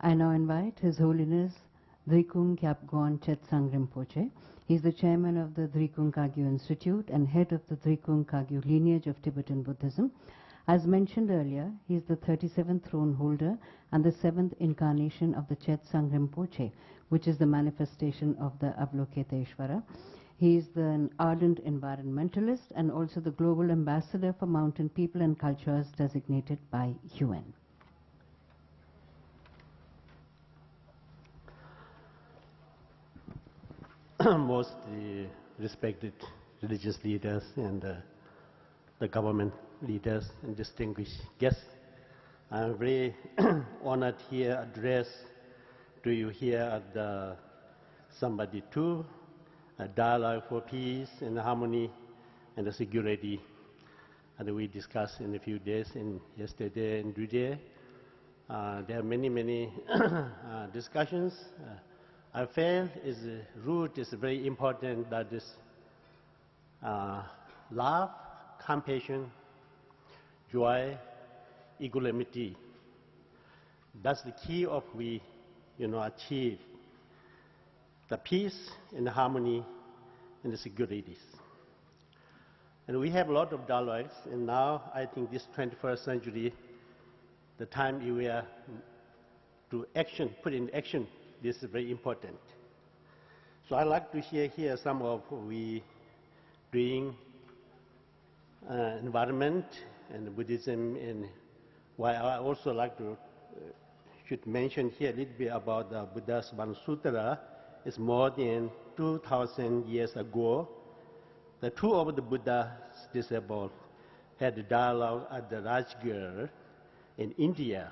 I now invite His Holiness Drikung Kyabgon Chetsang Rinpoche. He is the chairman of the Drikung Kagyu Institute and head of the Drikung Kagyu lineage of Tibetan Buddhism. As mentioned earlier, he is the 37th throne holder and the 7th incarnation of the Chetsang Rinpoche, which is the manifestation of the Avalokiteshvara. He is an ardent environmentalist and also the global ambassador for mountain people and cultures designated by UN. Most respected religious leaders and the government leaders and distinguished guests, I'm very honored here address to you here at the Samvad 2, a dialogue for peace and harmony and the security that we discussed in a few days, in yesterday and today. There are many discussions. I feel root is very important, that is love, compassion, joy, equanimity. That's the key of we achieve the peace and the harmony and the securities. And we have a lot of dialogues, and now I think this 21st century, the time we are to action, put in action, this is very important. So I'd like to share here some of what we doing environment and Buddhism, and why I also like to should mention here a little bit about the Buddha's One Sutra. It's more than 2,000 years ago. The two of the Buddha's disciples had a dialogue at the Rajgir in India.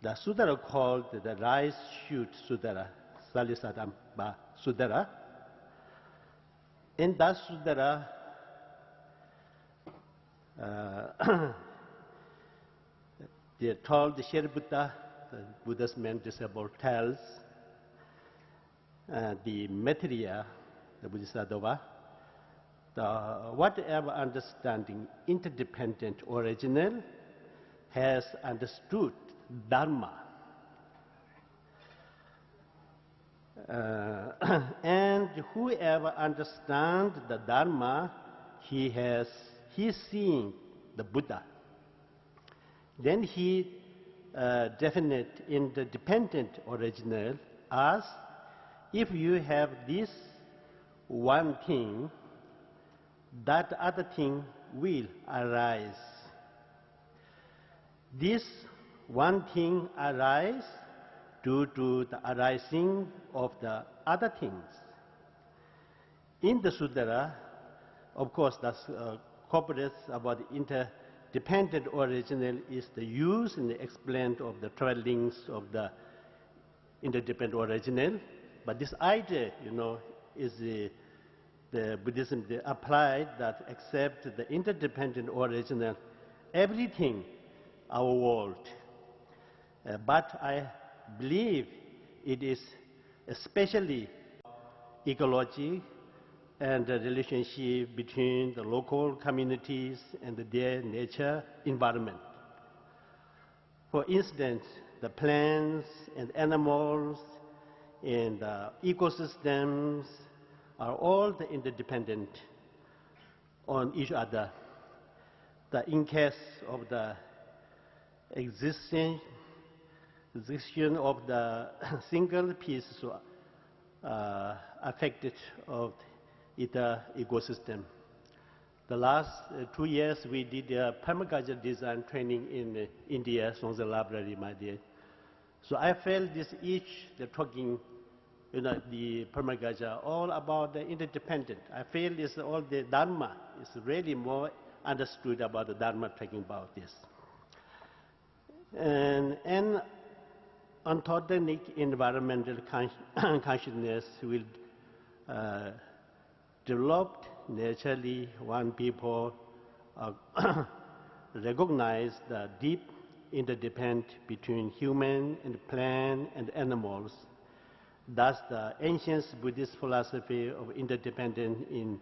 The sutra called the Rice Shoot Sutra, Salisatamba Sutra. In that sutra, they told the Shariputra, the Buddha's main disciple, tells the material, the Bodhisattva, the whatever understanding interdependent original has understood Dharma. And whoever understands the Dharma, he's seeing the Buddha. Then he definite in the dependent original as if you have this one thing, that other thing will arise. This one thing arises due to the arising of the other things. In the Sutra, of course, that's cooperates about the interdependent original is the use and the explaint of the travelings of the interdependent original. But this idea, is the Buddhism applied that except the interdependent original, everything, our world. But I believe it is especially ecology and the relationship between the local communities and their nature environment. For instance, the plants and animals and the ecosystems are all interdependent on each other. In case of the existence of the single piece affected of the ecosystem. The last 2 years we did a permaculture design training in India, Songsa Library, my dear. So I felt this the talking, the permaculture, all about the interdependent. I feel it's all the Dharma is really more understood about the Dharma talking about this. And ontogenic environmental consciousness will develop naturally when people recognize the deep interdependence between human and plant and animals. Thus, the ancient Buddhist philosophy of interdependence is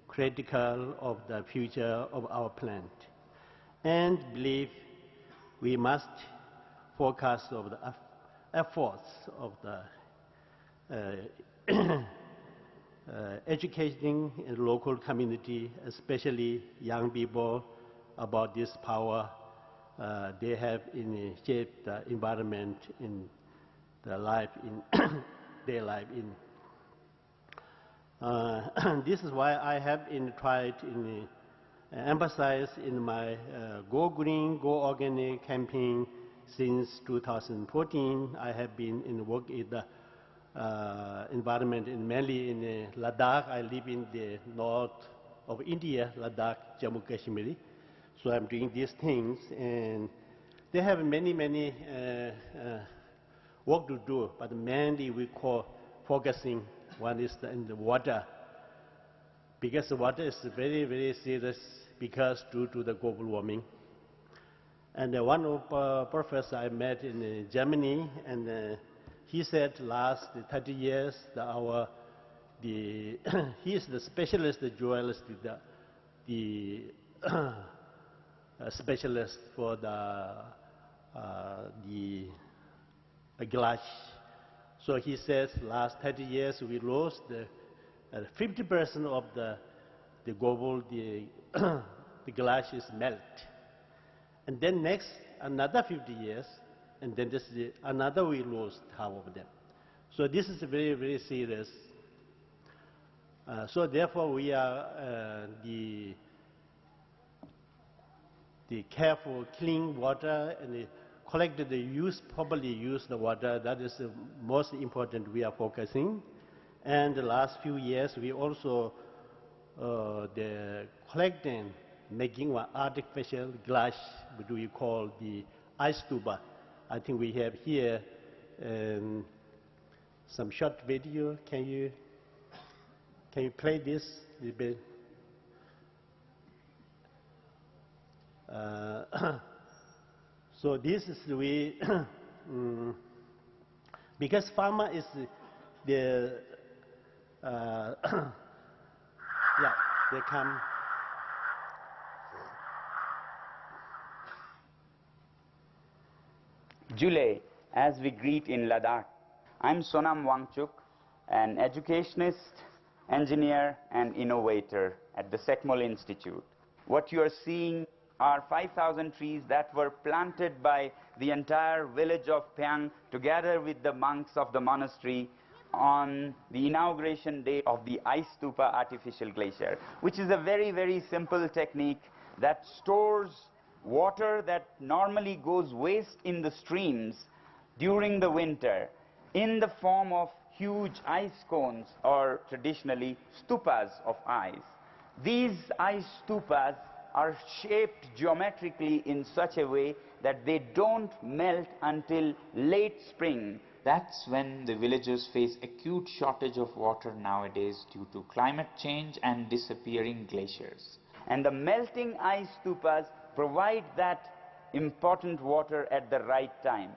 critical of the future of our planet. And believe we must forecast of the efforts of the educating in local community, especially young people, about this power they have in shape the environment in the life in their life in. This is why I have tried in emphasize in my Go Green, Go Organic campaign since 2014. I have been in work in the environment mainly in Ladakh. I live in the north of India, Ladakh, Jammu Kashmir. So I'm doing these things, and they have many work to do, but mainly we call focusing. One is in the water, because the water is very serious because due to the global warming. And one of professor I met in Germany, and he said last 30 years that he is the specialist, the geologist, the specialist for the glass. So he says last 30 years we lost 50% of the global the glass is melt, and then next another 50 years, and then this another we lost half of them. So this is very serious. So therefore we are the careful clean water and collected the properly use the water. That is the most important we are focusing. And the last few years we also the collecting, making one artificial glass, what we call the ice tuba. I think we have here some short video. Can you play this a little bit? So this is we because farmer is the yeah, they come. July, as we greet in Ladakh. I'm Sonam Wangchuk, an educationist, engineer and innovator at the Sekmol Institute. What you are seeing are 5,000 trees that were planted by the entire village of Phyang together with the monks of the monastery on the inauguration day of the Ice Stupa artificial glacier, which is a very simple technique that stores water that normally goes waste in the streams during the winter in the form of huge ice cones, or traditionally stupas of ice. These ice stupas are shaped geometrically in such a way that they don't melt until late spring. That's when the villagers face acute shortage of water nowadays due to climate change and disappearing glaciers. And the melting ice stupas provide that important water at the right time.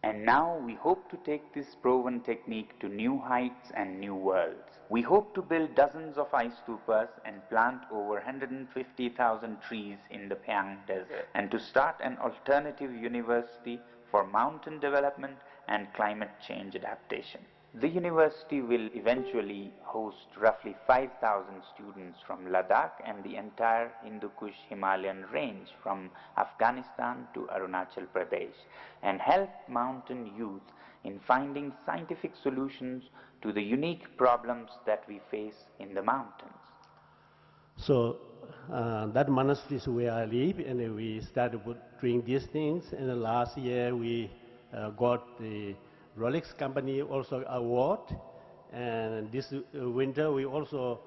And now we hope to take this proven technique to new heights and new worlds. We hope to build dozens of ice stupas and plant over 150,000 trees in the Phyang desert, and to start an alternative university for mountain development and climate change adaptation. The university will eventually host roughly 5,000 students from Ladakh and the entire Hindu Kush Himalayan range from Afghanistan to Arunachal Pradesh, and help mountain youth in finding scientific solutions to the unique problems that we face in the mountains. So that monastery is where I live, and we started doing these things. And last year we got the Rolex company also award, and this winter we also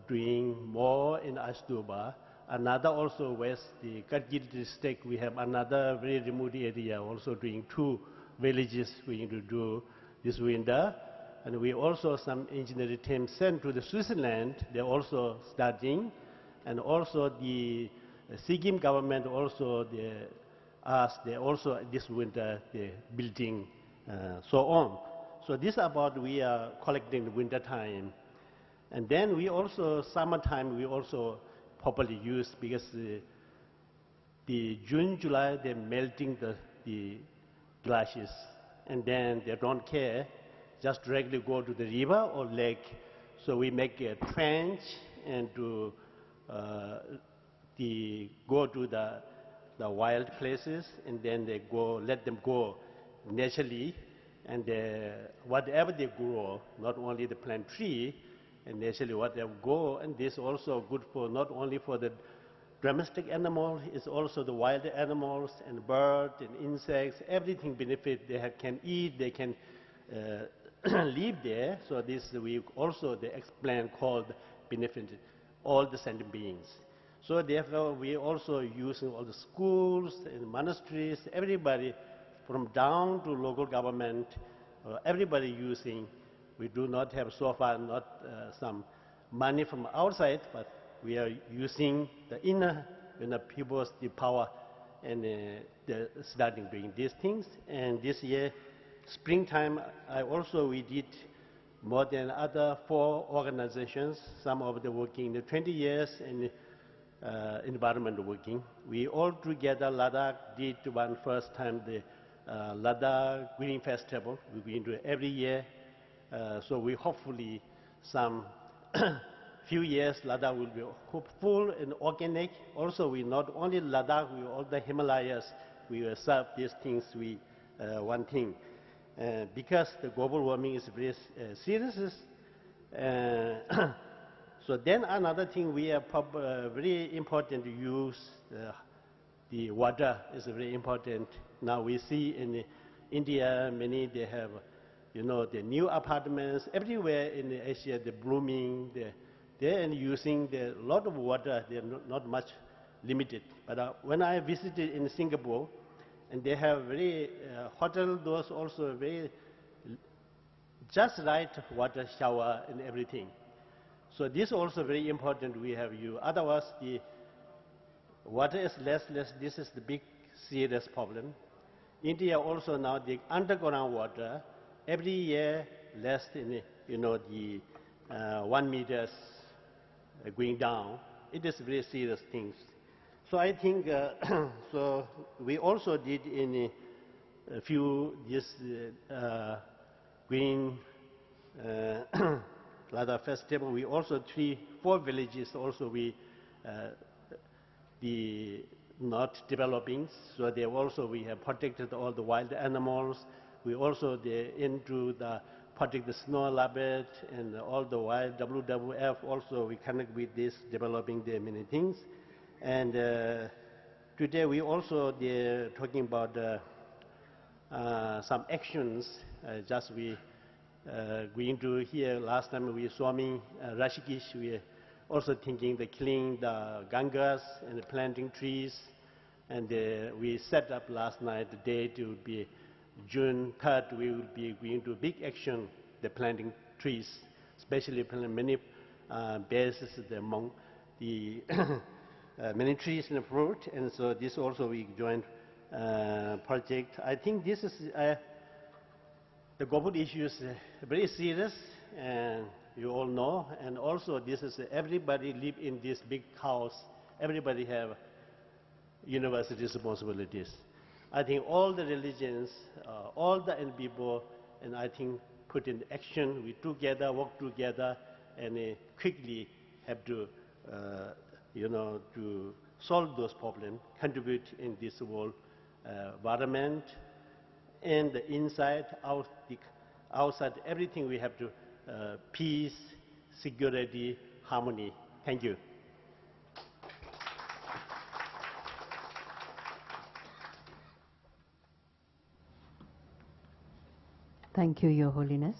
doing more in Astuba. Another also west the Kagyu district, we have another very remote area also doing 2 villages we need to do this winter. And we also some engineering team sent to the Switzerland. They're also studying, and also the Sikkim government also they also this winter they building so on. So this about we are collecting the winter time, and then we also summertime we also properly use because the June July they're melting the glaciers, and then they don't care. Just directly go to the river or lake. So we make a trench and to go to the wild places, and then they go, let them go naturally, and whatever they grow, not only the plant tree, and naturally whatever grow, and this also good for not only for the domestic animal, it's also the wild animals and birds and insects, everything benefit. They can eat, they can live there. So this we also the explain called benefit all the sentient beings. So therefore we also using all the schools and monasteries, everybody from down to local government, everybody using. We do not have so far not some money from outside, but we are using the inner people's the power and starting doing these things. And this year springtime, we did more than other 4 organizations. Some of them working in the 20 years in environment working. We all together, Ladakh did one first time the Ladakh Green Festival. We do it every year. So we hopefully some few years Ladakh will be full and organic. Also, we not only Ladakh, we all the Himalayas. We will serve these things. One thing. Because the global warming is very serious. So then another thing we are very important to use the water is very important. Now we see in India many they have the new apartments everywhere in Asia. They're blooming. They're using a lot of water. They're not much limited. But when I visited in Singapore, and they have very hotel doors also very just right water shower and everything. So this also very important we have you. Otherwise the water is less. This is the big serious problem. India also now the underground water every year less than the 1 meters going down. It is very serious things. So I think, so we also did in a few this green Ladakh festival. We also 3-4 villages also we not developing. So they also we have protected all the wild animals. We also into the protect the snow leopard and all the wild WWF. Also we connect with this developing the many things. And today we also talking about some actions. Just we going to here last time we saw me Rashikesh. We also thinking the killing the Gangas and planting trees. And we set up last night the date to be June 3rd. We will be going to big action the planting trees, especially many bases among the many trees and fruit, and so this also we joined project. I think this is the global issue is very serious, and you all know. And also this is everybody live in this big house. Everybody have universal responsibilities. I think all the religions, all the people, and I think put in action. We together work together, and quickly have to. To solve those problems, contribute in this world environment, and the inside, outside, everything we have to peace, security, harmony. Thank you. Thank you, Your Holiness.